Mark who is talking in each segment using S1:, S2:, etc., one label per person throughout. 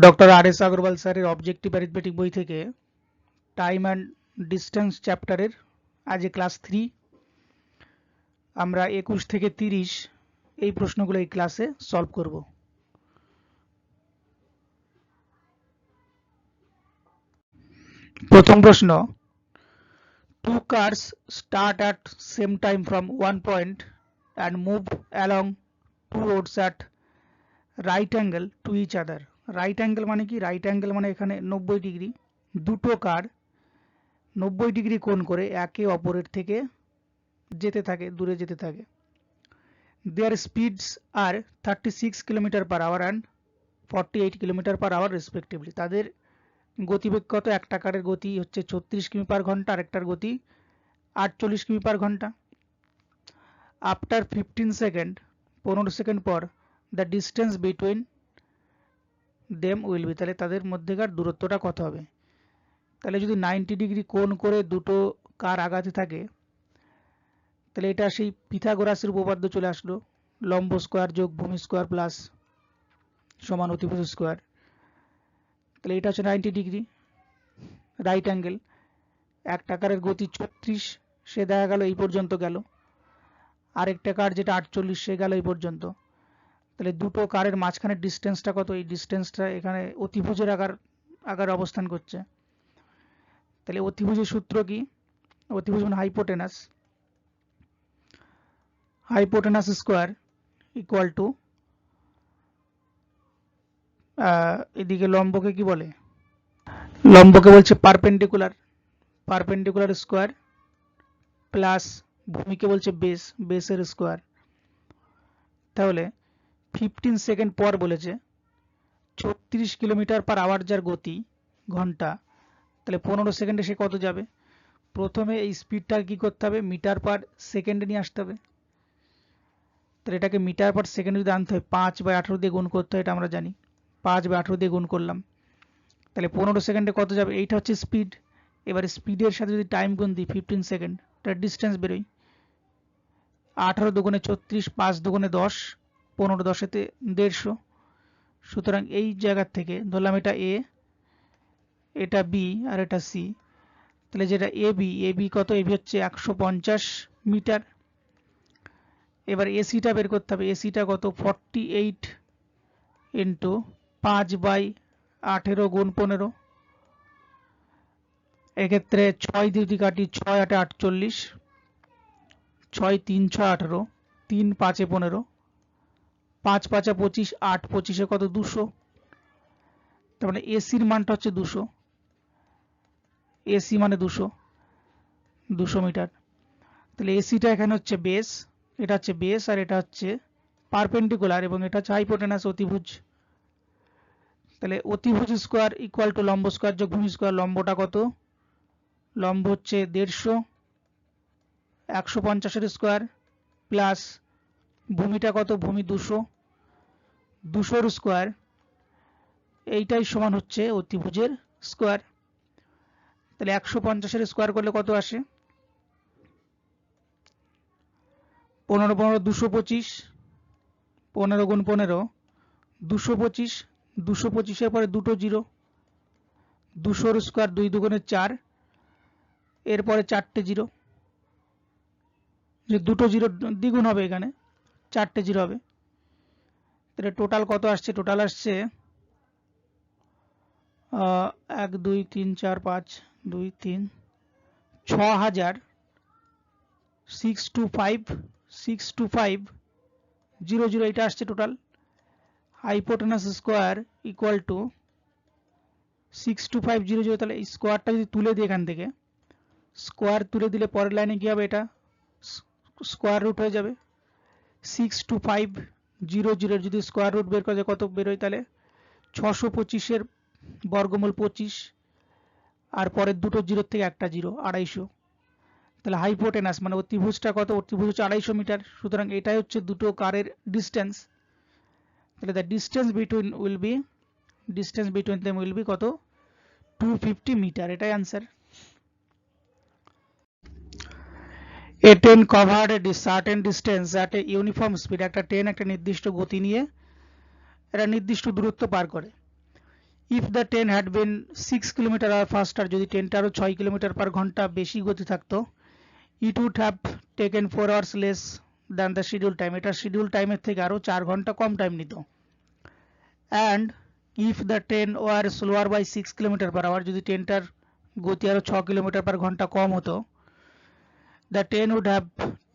S1: Doctor আর.এস. Agarwal স্যারের objective arithmetic বই থেকে টাইম অ্যান্ড ডিস্টেন্স চ্যাপ্টারের আজকে ক্লাস 3 আমরা 21 থেকে 30 এই প্রশ্নগুলো এই ক্লাসে সলভ করব। প্রথম প্রশ্ন, two cars start at same time from one point and move along two roads at right angle to each other. Right angle মানে কি? রাইট অ্যাঙ্গেল মানে এখানে 90 ডিগ্রি। দুটো কার 90 ডিগ্রি কোণ করে একে অপরের থেকে যেতে থাকে, দূরে যেতে থাকে। Their speeds are 36 km/h and 48 km/h respectively. তাদের গতিবেগ কত? একটা কারের গতি হচ্ছে 36 কিমি/ঘন্টা, আরেকটার গতি 48 কিমি/ঘন্টা। আফটার 15 সেকেন্ড, 15 সেকেন্ড পর, the distance between them will be, তাহলে তাদের মধ্যেকার দূরত্বটা কত হবে? তাহলে যদি 90 ডিগ্রি কোণ করে দুটো কার আগাতে থাকে, তাহলে এটা সেই পিথাগোরাসের উপপাদ্য চলে আসলো, লম্ব স্কোয়ার যোগ ভূমি স্কোয়ার প্লাস সমান অতিভুজ স্কোয়ার। তাহলে এটা হচ্ছে 90 ডিগ্রি রাইট অ্যাঙ্গেল। একটা কারের গতি 36, সে দেখা গেল এই পর্যন্ত গেল, আরেকটা কার যেটা 48 সে গেল এই পর্যন্ত। তাহলে দুটো কারের মাঝখানের ডিস্টেন্সটা কত? এই ডিস্টেন্সটা এখানে অতিভুজের আকার অবস্থান করছে। তাহলে অতিভুজের সূত্র কি? অতিভুজ মানে hypotenuse, hypotenuse square equal to এদিকে লম্বকে কি বলে? লম্বকে বলছে পারপেন্ডিকুলার, পারপেন্ডিকুলার স্কোয়ার প্লাস ভূমিকে বলছে বেস, বেসের স্কোয়ার। তাহলে 15 সেকেন্ড পর বলেছে 36 কিমি/h যার গতি ঘন্টা, তাহলে 15 সেকেন্ডে সে কত যাবে? প্রথমে এই স্পিডটা কি করতে হবে? মিটার পার সেকেন্ডে নিয়ে আসতে হবে। তাহলে এটাকে মিটার পার সেকেন্ডে যদি আনতে হয় 5/18 দিয়ে গুণ করতে হয়, এটা আমরা জানি। 5/18 দিয়ে গুণ করলাম, তাহলে 15 সেকেন্ডে কত যাবে? এইটা হচ্ছে স্পিড। এবারে স্পিডের সাথে যদি টাইম গুণ দিই 15 সেকেন্ড, তার ডিস্টেন্স বেরোয়। 18 দুগুণে 36, 5 দুগুণে 10, 15 10-এতে 150। সুতরাং এই জায়গার থেকে ধরলাম এটা এ, এটা বি আর এটা সি। তাহলে যেটা এবি কত? এবি হচ্ছে 150 মিটার। এবার এসিটা বের করতে হবে। এসিটা কত? 48 ইন্টু 5/18 গুণ 15। এক্ষেত্রে 6 দিয়ে যদি কাটি, 6 8 48, 6 3 6 18, 3 5 15, 5 5 25, 8 25 কত? 200। তার মানে এসির মানটা হচ্ছে 200, এসি মানে 200 মিটার। তাহলে এসিটা এখানে হচ্ছে বেস, এটা হচ্ছে বেস আর এটা হচ্ছে পারপেন্ডিকুলার, এবং এটা হচ্ছে হাইপোটেনাস অতিভুজ। তাহলে অতিভুজ স্কোয়ার ইকুয়াল টু লম্ব স্কোয়ার যোগ ভূমি স্কোয়ার। লম্বটা কত? লম্ব হচ্ছে 150, 150-এর স্কোয়ার প্লাস ভূমিটা কত? ভূমি 200, 200-র স্কোয়ার। এইটাই সমান হচ্ছে অতিভুজের স্কোয়ার। তাহলে 150-এর স্কোয়ার করলে কত আসে? 15 15 225, 15 গুণ 15 225, 225-এর পরে দুটো জিরো, 200-র স্কোয়ার 2 দুগুণে 4, এরপরে 4টে জিরো, যে দুটো জিরো দ্বিগুণ হবে, এখানে 4টে জিরো হবে। তাহলে টোটাল কত আসছে? টোটাল আসছে 1 2 3 4 5 2 3 6,625,625,00 এটা আসছে total. Hypotenuse square equal to 625,00। তাহলে এই স্কোয়ারটা যদি তুলে দিই, এখান থেকে স্কোয়ার তুলে দিলে পরের লাইনে কি হবে? এটা স্কোয়ার রুট হয়ে যাবে। 625,00 যদি স্কোয়ার রুট বের করা যায় কত বেরোয়? তাহলে 625-এর বর্গমূল 25, আর পরের দুটো জিরোর থেকে একটা জিরো, 250। তাহলে হাইপোটেনাস মানে অতিভুজটা কত? অতিভুজ হচ্ছে 250 মিটার। সুতরাং এটাই হচ্ছে দুটো কারের ডিস্টেন্স। তাহলে the distance between them will be কত? 250 মিটার। এটাই answer. A train covered a certain distance at a uniform speed. একটা ট্রেন একটা নির্দিষ্ট গতি নিয়ে একটা নির্দিষ্ট দূরত্ব পার করে। If the train had been 6 kilometre আর ফাস্টার, যদি ট্রেনটা আরও 6 কিলোমিটার পার ঘন্টা বেশি গতি থাকতো, it would have taken 4 hours less than the schedule time, এটা শিডিউল টাইমের থেকে আরও 4 ঘন্টা কম টাইম নিত। And if the train were slower by 6 kilometre per hour, যদি ট্রেনটার গতি আরও 6 কিলোমিটার পার ঘন্টা কম হতো, the train would have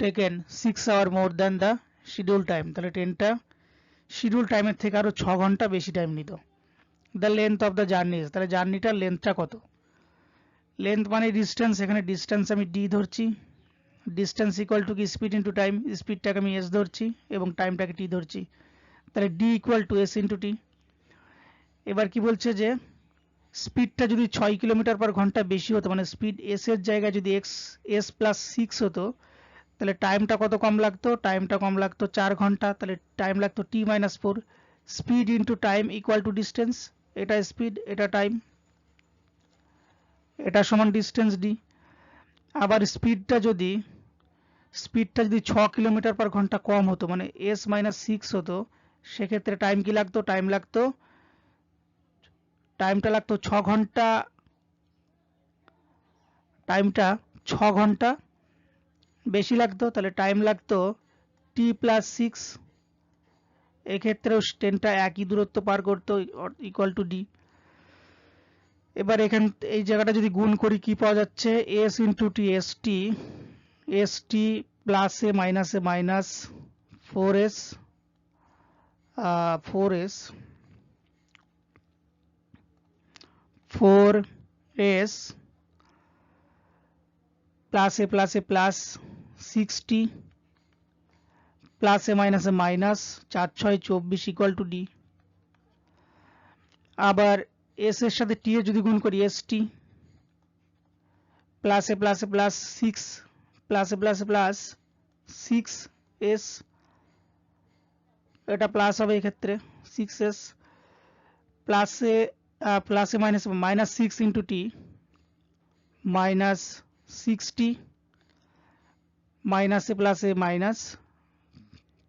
S1: taken 6 hour more than the schedule time, তাহলে ট্রেনটা শিডিউল টাইমের থেকে আরও 6 ঘন্টা বেশি টাইম নিত। The length of the journey, তাহলে জার্নিটার লেন্থটা কত? লেন্থ মানে ডিস্টেন্স, এখানে ডিস্টেন্স আমি ডি ধরছি, ডিস্টেন্স ইকুয়াল টু কি স্পিড ইন্টু টাইম, স্পিডটাকে আমি এস ধরছি এবং টাইমটাকে টি ধরছি, তাহলে D equal to S into T. এবার কি বলছে যে স্পিডটা যদি 6 কিলোমিটার পার ঘন্টা বেশি হতো, মানে স্পিড এস এর জায়গায় যদি এস প্লাস 6 হতো, তাহলে টাইমটা কত কম লাগতো? টাইমটা কম লাগতো 4 ঘন্টা, তাহলে টাইম লাগতো T minus 4। Speed into time equal to distance, এটা স্পিড এটা টাইম, এটা সমান ডিস্টেন্স ডি। আবার স্পিডটা যদি 6 কিলোমিটার পার ঘন্টা কম হতো, মানে এস মাইনাস 6 হতো, সেক্ষেত্রে টাইম কি লাগতো? টাইমটা লাগতো 6 ঘন্টা, টাইমটা 6 ঘন্টা বেশি লাগতো, তাহলে টাইম লাগতো টি প্লাস 6। এক্ষেত্রেও ট্রেনটা একই দূরত্ব পার করতো ইকুয়াল টু ডি। এবার এই জায়গাটা যদি গুণ করি কি পাওয়া যাচ্ছে? S into T, S T plus A minus 4s plus A plus 60 plus A minus 4 6 24 equal to D. আবার এস এর সাথে টি এ যদি গুণ করি, এস টি প্লাস এ প্লাস 6 প্লাস 6s, এটা প্লাস হবে এক্ষেত্রে 6s প্লাসে মাইনাস 6 ইন্টু টি মাইনাস 60 মাইনাসে প্লাসে মাইনাস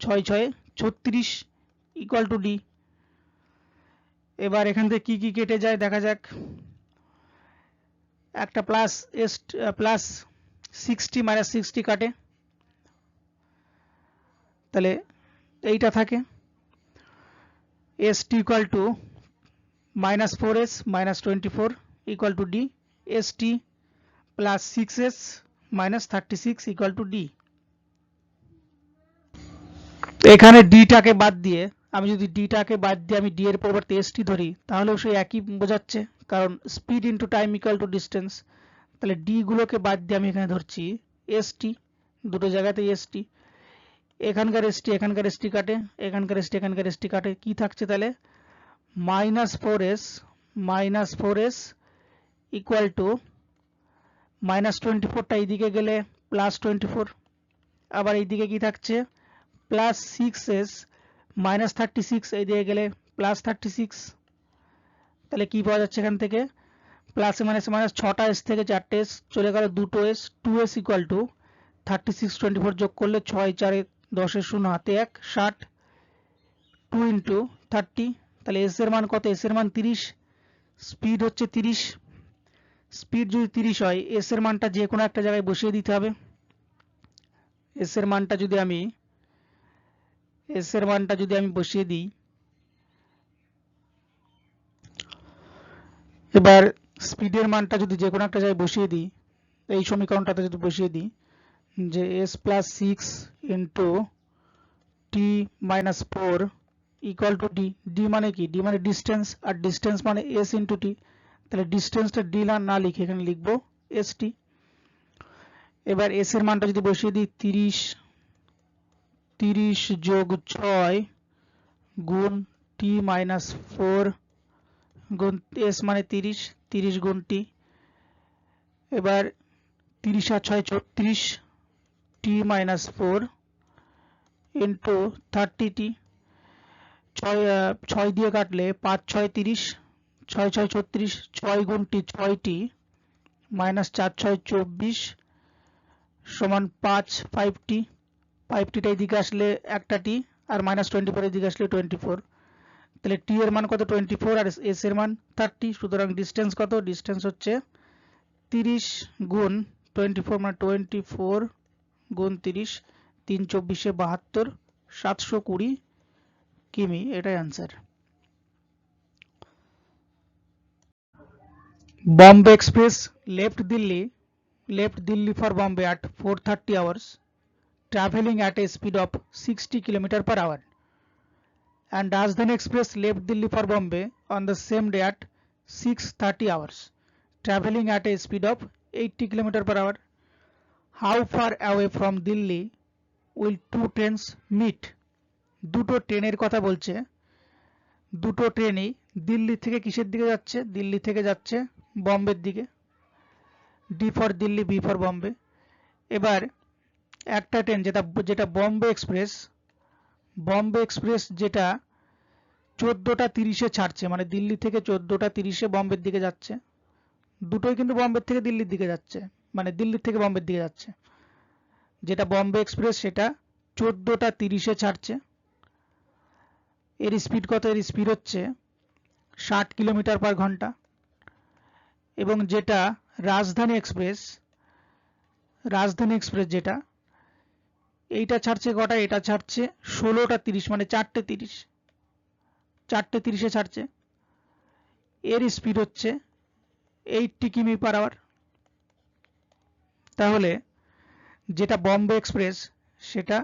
S1: 6 6 36 ইকুয়াল টু ডি। এবার এখান থেকে কি কেটে যায় দেখা যাক। একটা প্লাস 60 মাইনাস 60 কাটে, তাহলে এইটা থাকে S T equal to minus 4s minus 24 equal to D, S T plus 6s minus 36 equal to D. এখানে ডিটাকে বাদ দিয়ে আমি যদি আমি ডি এর পরিবর্তে এস টি ধরি, তাহলেও সেই একই বোঝাচ্ছে, কারণ speed into time equal to distance. তাহলে ডি গুলোকে বাদ দিয়ে আমি এখানে ধরছি এস টি, দুটো জায়গাতেই এস টি। এখানকার এস টি কাটে, এখানকার এস টি কাটে, কি থাকছে তাহলে? Minus 4s equal to minus 24টা এইদিকে গেলে প্লাস 24, আবার এইদিকে কি থাকছে? প্লাস 6s মাইনাস 36 এইদিকে গেলে প্লাস 36। তাহলে কি পাওয়া যাচ্ছে এখান থেকে? প্লাসে মাইনাস 6টা এস থেকে 4টে এস চলে গেল, 2টো এস, 2s ইকুয়াল টু 36 24 যোগ করলে 6 4 10 0 হাতে 1 60 2 ইন্টু 30, তাহলে এস এর মান কত? এস এর মান 30, স্পিড হচ্ছে 30। স্পিড যদি 30 হয়, এস এর মানটা যে কোনো একটা জায়গায় বসিয়ে দিতে হবে। এস এর মানটা যদি আমি বসিয়ে দিই, এবার স্পিডের মানটা যদি যে কোনো একটা জায়গায় বসিয়ে দিই, এই সমীকরণটাতে যদি বসিয়ে দিই যে S plus 6 into T minus 4 equal to D. D মানে কি? ডি মানে ডিস্টেন্স, আর ডিস্টেন্স মানে এস ইন্টু টি। তাহলে ডিস্টেন্সটা ডি না লিখে এখানে লিখবো এস টি। এবার এস এর মানটা যদি বসিয়ে দিই 30 যোগ 6 গুণ টি মাইনাস 4 গুণ এস মানে 30 গুণ টি। এবার 30 আর 6 36 টি মাইনাস 4 ইন্টু 30টি, 6 দিয়ে কাটলে 5 6 30, 6 6 36, 6 গুণ টি 6টি মাইনাস 4 6 24 সমান 5 5টি, 5টিটা এদিকে আসলে একটা টি, আর মাইনাস 24 এদিকে আসলে 24, তাহলে টি এর মান কত 24 আর এস এর মান 30, সুতরাং ডিস্টেন্স কত, ডিস্টেন্স হচ্ছে 30 গুণ 24 মানে 24 গুণ 30, 3 24 72, 720 কিমি, এটাই answer. Bombay Express left Delhi for Bombay at 4:30 hours, traveling at a speed of 60 km/h, and Rajdhani Express left Delhi for Bombay on the same day at 6:30 hours, traveling at a speed of 80 km/h. How far away from Delhi will two trains meet? দুটো ট্রেনের কথা বলছে, দুটো ট্রেনই দিল্লি থেকে কিসের দিকে যাচ্ছে, দিল্লি থেকে যাচ্ছে বম্বের দিকে, D for Delhi, B for Bombay. এবার একটা ট্রেন যেটা বম্বে এক্সপ্রেস যেটা 14টা 30-এ ছাড়ছে, মানে দিল্লি থেকে 14টা 30-এ বম্বের দিকে যাচ্ছে, দুটোই কিন্তু বম্বের থেকে দিল্লির দিকে যাচ্ছে, মানে দিল্লির থেকে বম্বের দিকে যাচ্ছে। যেটা বম্বে এক্সপ্রেস সেটা 14টা 30-এ ছাড়ছে, এর স্পিড কত, এর স্পিড হচ্ছে 60 কিলোমিটার/ঘন্টা। এবং যেটা রাজধানী এক্সপ্রেস যেটা এইটা ছাড়ছে কটা, এটা ছাড়ছে 16টা 30, মানে 4টে 30-এ ছাড়ছে, এর স্পিড হচ্ছে 80 কিমি/আওয়ার। তাহলে যেটা বম্বে এক্সপ্রেস সেটা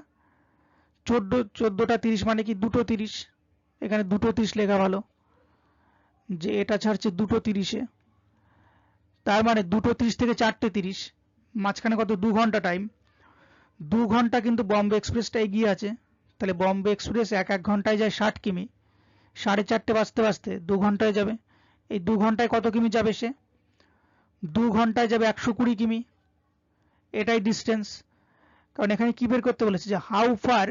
S1: 14টা 30 মানে কি 2টো 30, এখানে 2টো 30 লেখা ভালো, যে এটা ছাড়ছে 2টো 30-এ, তার মানে 2টো 30 থেকে 4টে 30, মাঝখানে কত 2 ঘন্টা টাইম, 2 ঘন্টা কিন্তু বম্বে এক্সপ্রেসটা এগিয়ে আছে। তাহলে বম্বে এক্সপ্রেস 1 ঘন্টায় যায় 60 কিমি, 4:30 বাজতে বাজতে 2 ঘন্টায় যাবে। এই 2 ঘন্টায় কত কিমি যাবে সে, 2 ঘন্টায় যাবে 120 কিমি, এটাই ডিস্টেন্স। কারণ এখানে কি বের করতে বলেছে, যে how far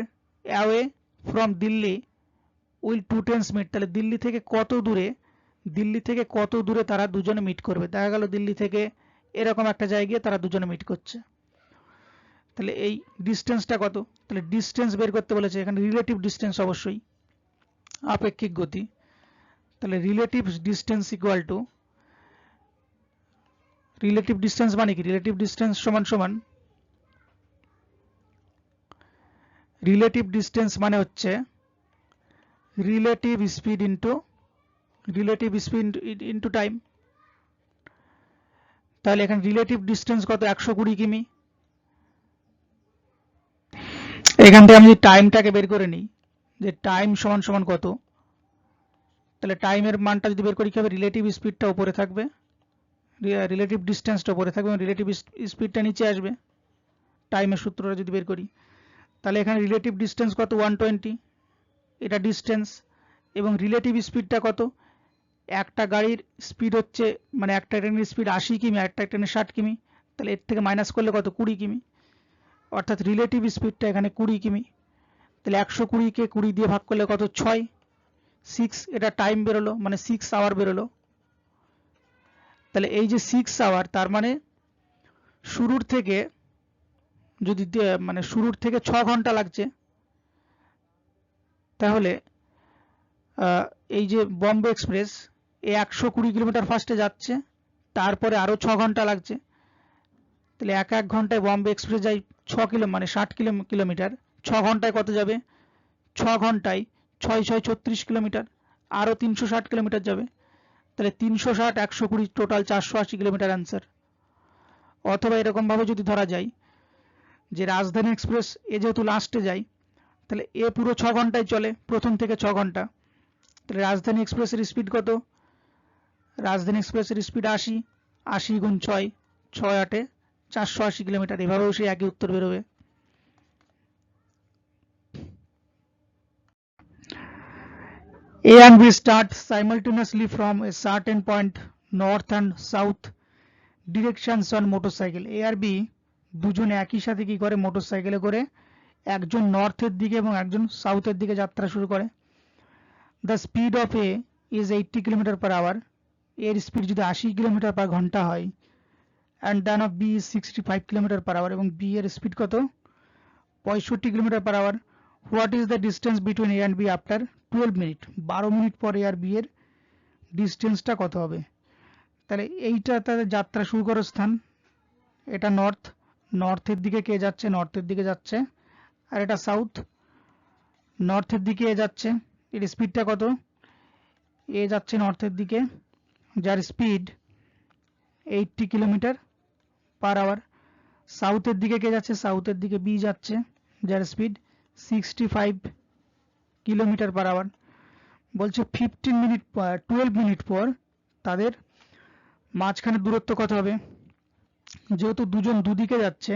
S1: away from Delhi will two trains meet, তাহলে দিল্লি থেকে কত দূরে তারা দুজনে মিট করবে। দেখা গেল দিল্লি থেকে এরকম একটা জায়গায় তারা দুজনে মিট করছে, তাহলে এই ডিস্টেন্সটা কত, তাহলে ডিস্টেন্স বের করতে বলেছে, এখানে রিলেটিভ ডিস্টেন্স অবশ্যই, আপেক্ষিক গতি, তাহলে relative distance equal two, relative distance মানে কি, রিলেটিভ ডিস্টেন্স মানে হচ্ছে রিলেটিভ স্পিড ইন্টু টাইম। তাহলে এখানে রিলেটিভ ডিস্টেন্স কত, 120 কিমি। এখান থেকে আমি যদি টাইমটাকে বের করে নিই, যে টাইম সমান কত, তাহলে টাইমের মানটা যদি বের করি কি হবে, রিলেটিভ স্পিডটা উপরে থাকবে, রিলেটিভ ডিস্টেন্সটা উপরে থাকবে এবং রিলেটিভ স্পিডটা নিচে আসবে। টাইমের সূত্রটা যদি বের করি, তাহলে এখানে রিলেটিভ ডিস্টেন্স কত 120, এটা ডিস্টেন্স, এবং রিলেটিভ স্পিডটা কত, একটা গাড়ির স্পিড হচ্ছে, মানে একটা ট্রেনের স্পিড 80 কিমি, একটা ট্রেনের 60 কিমি, তাহলে এর থেকে মাইনাস করলে কত 20 কিমি, অর্থাৎ রিলেটিভ স্পিডটা এখানে 20 কিমি। তাহলে 120কে 20 দিয়ে ভাগ করলে কত, 6, এটা টাইম বেরোলো, মানে 6 আওয়ার বেরোলো। তাহলে এই যে 6 আওয়ার, তার মানে শুরুর থেকে 6 ঘন্টা লাগছে, তাহলে এই যে বম্বে এক্সপ্রেস 120 কিলোমিটার ফাস্টে যাচ্ছে, তারপরে আরো 6 ঘন্টা লাগছে, তাহলে এক ঘন্টায় বম্বে এক্সপ্রেস যায় 6 কিলো, মানে 60 কিলোমিটার, 6 ঘন্টায় কত যাবে, 6 ঘন্টায় 6 6 36 কিলোমিটার, আরো 360 কিলোমিটার যাবে, তাহলে 360 120 টোটাল 480 কিলোমিটার आंसर। অথবা এরকম ভাবে যদি ধরা যায় যে রাজধানী এক্সপ্রেস এ যেহেতু লাস্টে যায়, তাহলে এ পুরো 6 ঘন্টায় চলে, প্রথম থেকে 6 ঘন্টা, তাহলে রাজধানী এক্সপ্রেসের স্পিড কত, রাজধানী এক্সপ্রেসের স্পিড 80 গুণ 6, 6 8 480 কিলোমিটার, এভাবেও সেই একই উত্তর বেরোবে। A and B start simultaneously from a certain point north and south directions on motorcycle. A আর B দুজনে একই সাথে কি করে, মোটরসাইকেলে করে একজন নর্থের দিকে এবং একজন সাউথের দিকে যাত্রা শুরু করে। The speed of A is 80 km/h, এর স্পিড যদি 80 কিলোমিটার/ঘন্টা হয়, and then of B is 65 km/h, এবং B এর স্পিড কত 65 km/h, what is the distance between A and B after 12 minute, 12 minute পরে আর বি এর ডিস্টেন্সটা কত হবে? তাহলে এইটা তাদের যাত্রা শুরু করার স্থান, এটা নর্থ, নর্থের দিকে কে যাচ্ছে? নর্থের দিকে যাচ্ছে। আর এটা সাউথ, নর্থের দিকে এ যাচ্ছে। এর স্পিডটা কত? এ যাচ্ছে নর্থের দিকে, যার স্পিড 80 কিলোমিটার পার আওয়ার। সাউথের দিকে কে যাচ্ছে? সাউথের দিকে বি যাচ্ছে, যার স্পিড 65 কিলোমিটার পার আওয়ার। বলছে 12 মিনিট পর তাদের মাঝখানে দূরত্ব কত হবে? যেহেতু দুজন দুদিকে যাচ্ছে,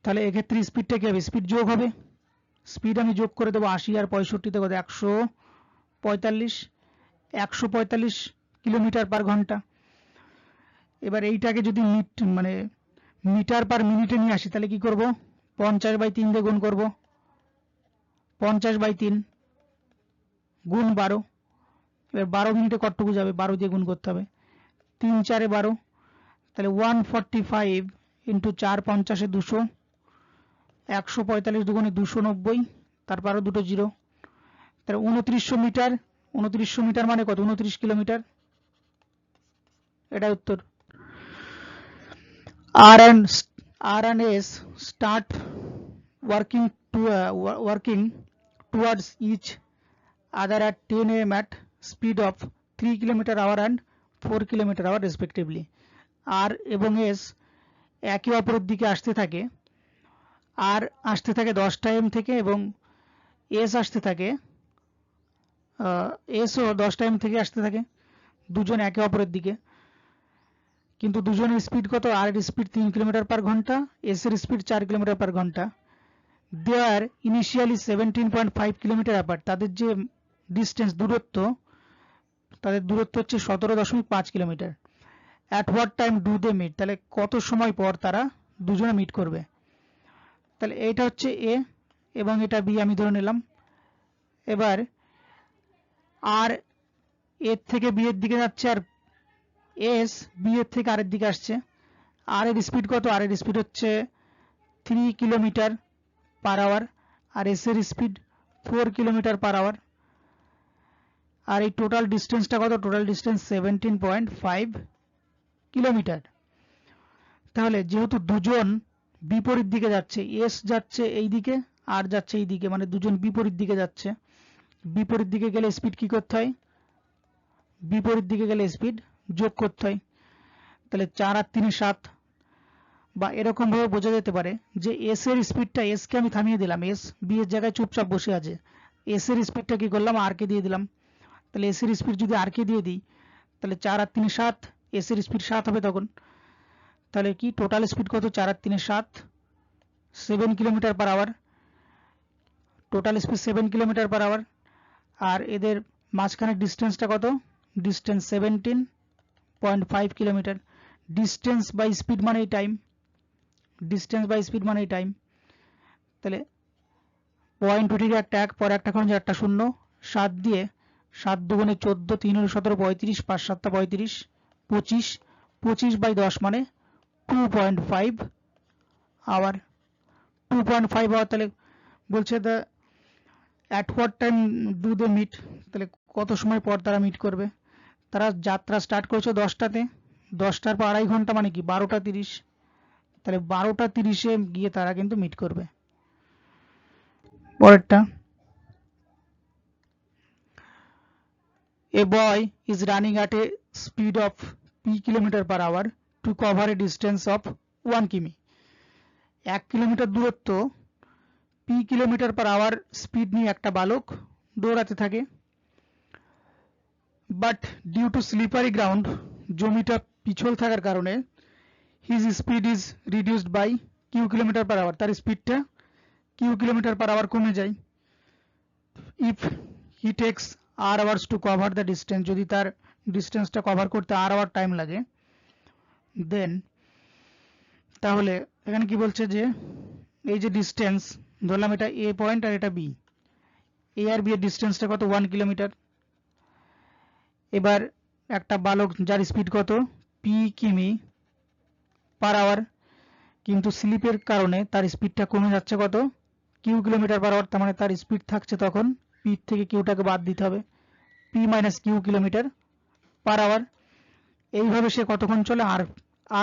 S1: তাহলে এক্ষেত্রে স্পিডটা কি হবে? স্পিড যোগ হবে। স্পিড আমি যোগ করে দেবো 80 আর 65 কত? 145 কিলোমিটার পার ঘন্টা। এবার এইটাকে যদি মিটার পার মিনিটে নিয়ে আসি, তাহলে কি করব? 50/3 দিয়ে গুণ করব। 50/3 গুণ 12। এবার 12 মিনিটে কতটুকু যাবে? 12 দিয়ে গুণ করতে হবে। 3 4 12, তাহলে 145 ইন্টু 4 50 200, 145 দুগুণে 290, তারপর আরো দুটো জিরো, তাহলে 2900 মিটার। 2900 মিটার মানে কত? 29 কিলোমিটার। এটা উত্তর। R and S start working towards each other at 10 am at speed of 3 km/h and 4 km/h respectively. R এবং S একে অপরের দিকে আসতে থাকে। R আসতে থাকে 10টা m থেকে এবং S আসতে থাকে S ও 10টা m থেকে আসতে থাকে, দুজন একে অপরের দিকে। কিন্তু দুজনের স্পিড কত? আর এর স্পিড 3 কিলোমিটার পার ঘন্টা, এস এর স্পিড 4 কিলোমিটার পার ঘন্টা। They are initially 17.5 kilometre apart. তাদের যে ডিস্টেন্স, দূরত্ব, তাদের দূরত্ব হচ্ছে 17.5 kilometre. At what time do they meet? তাহলে কত সময় পর তারা দুজনে মিট করবে? তাহলে এইটা হচ্ছে এ এবং এটা বি আমি ধরে নিলাম। এবার আর এর থেকে বি এর দিকে যাচ্ছে, আর এস বি এর থেকে আর এর দিকে আসছে। আর এর স্পিড কত? আর এর স্পিড হচ্ছে 3 কিলোমিটার পার আওয়ার, আর এস এর স্পিড 4 কিলোমিটার পার আওয়ার। আর এই টোটাল ডিস্টেন্সটা কত? Total distance 17.5 kilometre. তাহলে যেহেতু দুজন বিপরীত দিকে যাচ্ছে, এস যাচ্ছে এই দিকে আর যাচ্ছে এই দিকে, মানে দুজন বিপরীত দিকে যাচ্ছে। বিপরীত দিকে গেলে স্পিড কি করতে হয়? বিপরীত দিকে গেলে স্পিড যোগ করতে হয়। তাহলে 4 আর 3 7, বা এরকম ভাবে বোঝা যেতে পারে যে এস এর স্পিডটা, এস কে আমি থামিয়ে দিলাম, এস বি এর জায়গায় চুপচাপ বসে আছে। এস এর স্পিডটা কি করলাম? আর কে দিয়ে দিলাম। তাহলে এস এর স্পিড যদি আর কে দিয়ে দিই, তাহলে 4 আর 3 7, এস এর স্পিড 7 হবে তখন। তাহলে কি টোটাল স্পিড কত? 4 আর 3 7, 7 kilometre per hour. Total speed 7 kilometre per hour. আর এদের মাঝখানে ডিস্টেন্সটা কত? Distance 17.5 kilometre. Distance by speed মানেই টাইম, ডিস্টেন্স বাই স্পিড মানেই টাইম। তাহলে পয়েন্ট উঠিয়ে একটা এক, পরে একটা কোণ, একটা শূন্য, 7 দিয়ে 7 দুগুণে 14, 3 17 35, 5 7 35, 25, 25/10 মানে 2.5 আওয়ার। 2.5 আওয়ার। তাহলে বলছে the at what time do they meet? তাহলে কত সময় পর তারা মিট করবে? তারা যাত্রা স্টার্ট করেছে 10টাতে, 10টার পর 2.5 ঘন্টা মানে কি 12টা 30। তাহলে 12টা 30-এ গিয়ে তারা কিন্তু মিট করবে। পরেরটা, a boy is running at a speed of p km/h to cover a distance of 1 কিমি। 1 কিলোমিটার দূরত্ব p km/h স্পিড নিয়ে একটা বালক দৌড়াতে থাকে। But due to slippery ground, জমিটা পিছল থাকার কারণে, his speed is reduced by Q কিলোমিটার/h, তার স্পিডটা কিউ কিলোমিটার/h কমে যায়। If he takes R hours to cover the distance, যদি তার ডিস্টেন্সটা কভার করতে আর আওয়ার টাইম লাগে, দেন, তাহলে এখানে কি বলছে যে এই যে ডিস্টেন্স, ধরলাম এটা এ পয়েন্ট আর এটা বি, এ আর বি এর ডিস্টেন্সটা কত? 1 কিলোমিটার। এবার একটা বালক যার স্পিড কত? পি কিমি পার আওয়ার, কিন্তু স্লিপের কারণে তার স্পিডটা কমে যাচ্ছে কত? কিউ কিলোমিটার পার আওয়ার, তার মানে তার স্পিড থাকছে তখন পি থেকে কিউটাকে বাদ দিতে হবে, P minus Q kilometre per hour. এইভাবে সে কতক্ষণ চলে, আর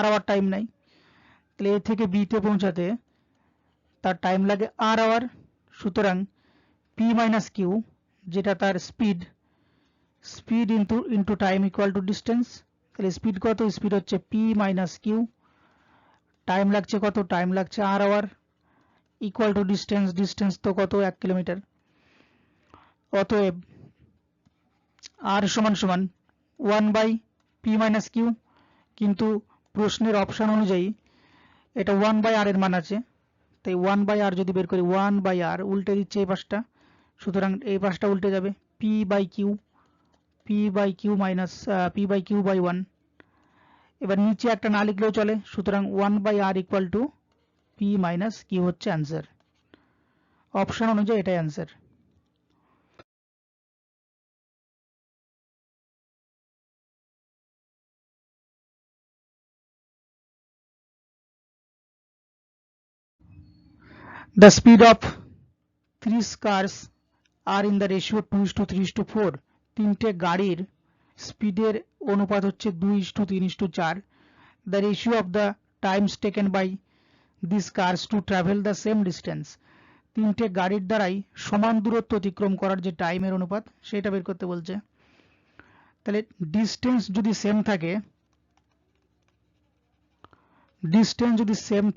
S1: আওয়ার টাইম নাই, তাহলে এ থেকে বিতে পৌঁছাতে তার টাইম লাগে আর আওয়ার। সুতরাং পি মাইনাস কিউ যেটা তার speed into time equal to distance. তাহলে স্পিড কত, স্পিড হচ্ছে পি মাইনাস কিউ, টাইম লাগছে কত, টাইম লাগছে আর আওয়ার, ইকুয়াল টু ডিস্টেন্স তো কত 1 কিলোমিটার। অতএব আর সমান সমান 1/p মাইনাস কিউ, কিন্তু প্রশ্নের অপশন অনুযায়ী এটা 1/r এর মান আছে, তাই 1/r যদি বের করি 1/r উল্টে দিচ্ছে এই পাশটা, সুতরাং এই পাশটা উল্টে যাবে, p/q মাইনাস p/q/1। এবার নিচে একটা না লিখলেও চলে, সুতরাং 1/r equal to p minus Q হচ্ছে অ্যান্সার। অপশন অনুযায়ী এটাই answer. The speed of 3 cars are in the ratio 2:3:4. তিনটে গাড়ির স্পিডের অনুপাত হচ্ছে 2:3:4. The ratio of the times taken by these cars to travel the same distance. তিনটে গাড়ির দ্বারাই সমান দূরত্ব অতিক্রম করার যে টাইমের অনুপাত সেটা বের করতে বলছে। তাহলে ডিস্টেন্স যদি সেম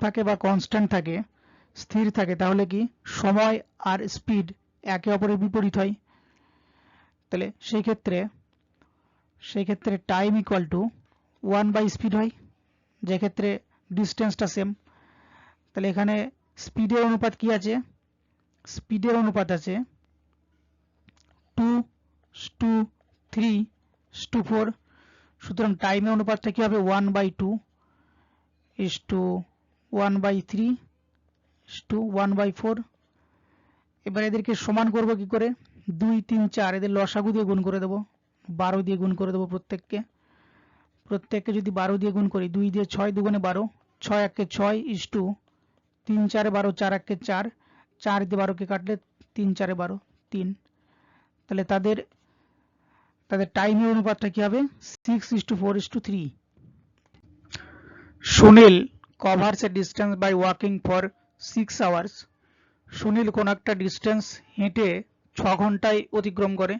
S1: থাকে বা কনস্ট্যান্ট থাকে, স্থির থাকে, তাহলে কি সময় আর স্পিড একে অপরের বিপরীত হয়। তাহলে সেই ক্ষেত্রে টাইম ইকুয়াল টু 1/স্পিড হয়, যে ক্ষেত্রে ডিস্টেন্সটা সেম। তাহলে এখানে স্পিডের অনুপাত কি আছে, স্পিডের অনুপাত আছে 2:3:4, সুতরাং টাইমের অনুপাতটা কি হবে 1/2:1/3:1/4। এবার এদেরকে সমান করব কি করে, 2 3 4 এদের লসাগু দিয়ে গুণ করে দেবো, 12 দিয়ে গুণ করে দেবো প্রত্যেককে যদি 12 দিয়ে গুণ করি, 2 দিয়ে 6 দুগুণে 12, 6 1 6 3 4 12, 4 1 4, 4 দিয়ে 12 কে কাটলে 3 4 12 3। তাহলে তাদের টাইমের অনুপাতটা কি হবে 6:4:3। Sunil covers a distance by walking for 6 hours. Sunil কোন একটা ডিস্টেন্স হেঁটে 6 ঘন্টায় অতিক্রম করে।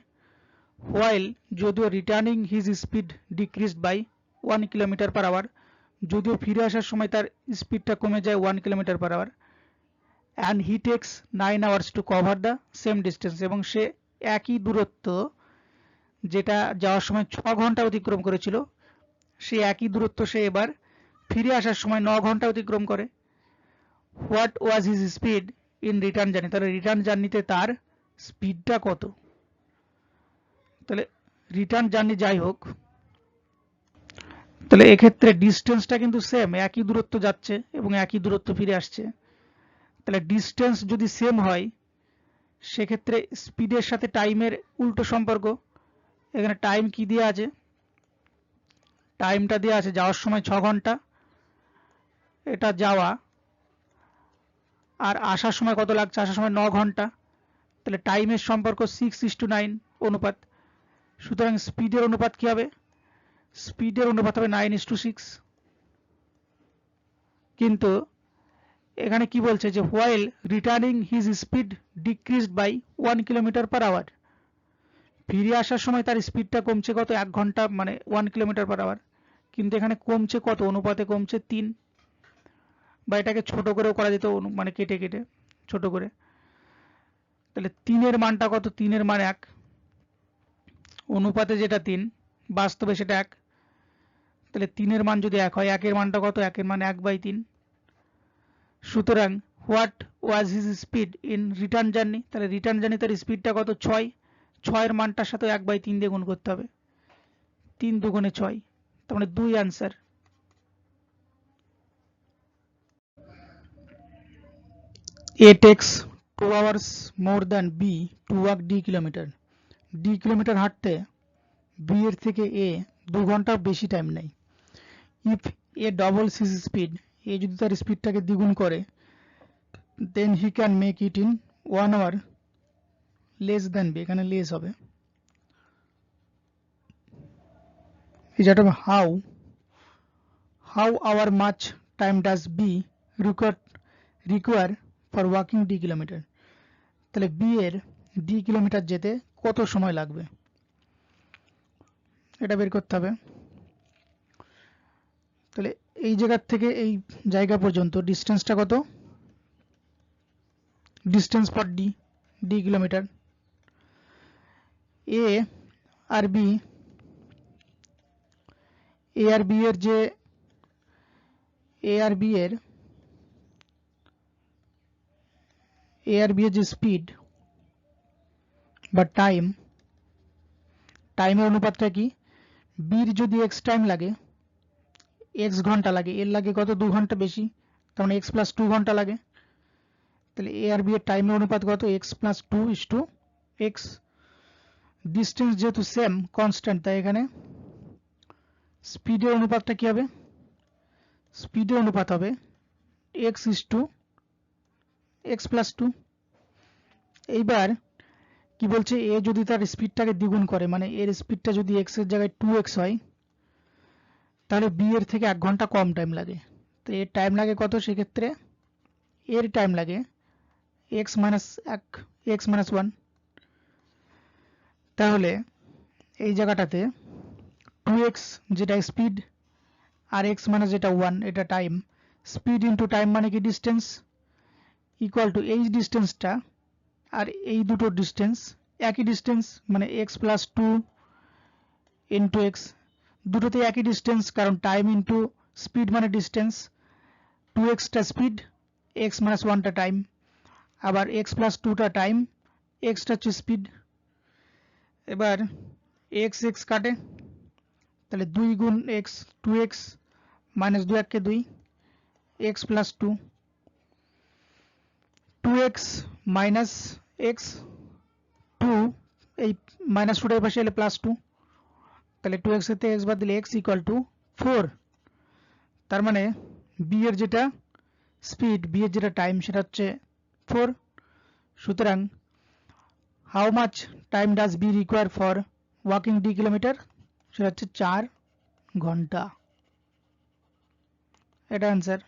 S1: হোয়াইল যদিও returning his speed decreased by 1 kilometre per hour, যদিও ফিরে আসার সময় তার স্পিডটা কমে যায় 1 kilometre per hour. And he takes 9 hours to cover the same distance, এবং সে একই দূরত্ব যেটা যাওয়ার সময় 6 ঘন্টা অতিক্রম করেছিল, সে একই দূরত্ব সে এবার ফিরে আসার সময় 9 ঘন্টা অতিক্রম করে। What was his speed in return journey, তাহলে রিটার্ন জার্নিতে তার স্পিডটা কত। তাহলে রিটার্ন জার্নি যাই হোক, তাহলে এক্ষেত্রে ডিস্টেন্সটা কিন্তু সেম, একই দূরত্ব যাচ্ছে এবং একই দূরত্ব ফিরে আসছে। তাহলে ডিস্টেন্স যদি সেম হয় সেক্ষেত্রে স্পিডের সাথে টাইমের উল্টো সম্পর্ক। এখানে টাইম কি দেওয়া আছে, টাইমটা দেওয়া আছে যাওয়ার সময় 6 ঘন্টা, এটা যাওয়া, আর আসার সময় কত লাগছে, আসার সময় 9 ঘন্টা। তাহলে টাইমের সম্পর্ক 6:9 অনুপাত। সুতরাং স্পিডের অনুপাত কি হবে, স্পিডের অনুপাত হবে 9:6। কিন্তু এখানে কি বলছে যে while returning his speed decreased by 1 kilometre per hour, ফিরে আসার সময় তার স্পিডটা কমছে কত, 1 ঘন্টা মানে 1 কিলোমিটার পার আওয়ার, কিন্তু এখানে কমছে কত, অনুপাতে কমছে 3। বা এটাকে ছোট করেও করা যেত, মানে কেটে কেটে ছোট করে। তাহলে 3 এর মানটা কত, 3 এর মান 1, অনুপাতে যেটা 3 বাস্তবে সেটা 1। তাহলে 3 এর মান যদি 1 হয়, 1 এর মানটা কত, 1 এর মান 1/3। সুতরাং what was his speed in return journey, তাহলে রিটার্ন জার্নি তার স্পিডটা কত 6, 6 এর মানটার সাথে 1/3 দিয়ে গুণ করতে হবে, 3 দুগুণে 6, তার মানে 2 answer. A takes 2 hours more than B to walk D kilometre. D kilometre হাঁটতে B এর থেকে A 2 ঘন্টার বেশি টাইম নেয়। If A doubles his speed, A যদি তার স্পিডটাকে দ্বিগুণ করে, then he can make it in 1 hour less than b, এখানে less হবে। যেটা how hour much time does b require for walking d kilometre, তাহলে b এর d কিলোমিটার যেতে কত সময় লাগবে এটা বের করতে হবে। তাহলে এই জায়গা থেকে এই জায়গা পর্যন্ত ডিসটেন্সটা কত, distance for d kilometre. a আর b এর যে যে স্পিড বা টাইমের অনুপাতটা কি, বির যদি x টাইম লাগে, x ঘন্টা লাগে, এর লাগে কত 2 ঘন্টা বেশি, তার মানে x + 2 ঘন্টা লাগে। তাহলে a আর b এর টাইমের অনুপাত কত, x + 2 x। ডিসটেন্স যেহেতু সেম কনস্ট্যান্ট, তাই এখানে স্পিডের অনুপাতটা কি হবে, স্পিডের অনুপাত হবে x + 2। এইবার কি বলছে, এ যদি তার স্পিডটাকে দ্বিগুণ করে, মানে এর স্পিডটা যদি x এর জায়গায় 2x হয়, তাহলে b এর থেকে 1 ঘন্টা কম টাইম লাগে। তো এর টাইম লাগে কত, সেক্ষেত্রে এর টাইম লাগে x - 1। তাহলে এই জায়গাটাতে 2x যেটা স্পিড আর x মানে যেটা 1 এটা টাইম, স্পিড ইন্টু টাইম মানে কি ডিস্টেন্স, ইকুয়াল টু এই ডিস্টেন্সটা আর এই দুটো ডিস্টেন্স একই ডিস্টেন্স, মানে x + 2 ইন্টু x, দুটোতে একই ডিস্টেন্স, কারণ টাইম ইন্টু স্পিড মানে ডিস্টেন্স। 2x টা স্পিড, x - 1 টা টাইম, আবার x + 2 টা টাইম, x টা হচ্ছে স্পিড। এবার x কাটে, তাহলে 2 গুণ x 2x - 2 = 2, x + 2 2x - x 2, এই -2টা এই পাশে এলে +2, তাহলে 2x থেকে x বাদ দিলে x = 4। তার মানে b এর যেটা স্পিড, b এর যেটা টাইম, সেটা হচ্ছে 4। সুতরাং how much time does b require for walking d kilometre, সেটা হচ্ছে 4 ঘন্টা। এটা অ্যান্সার।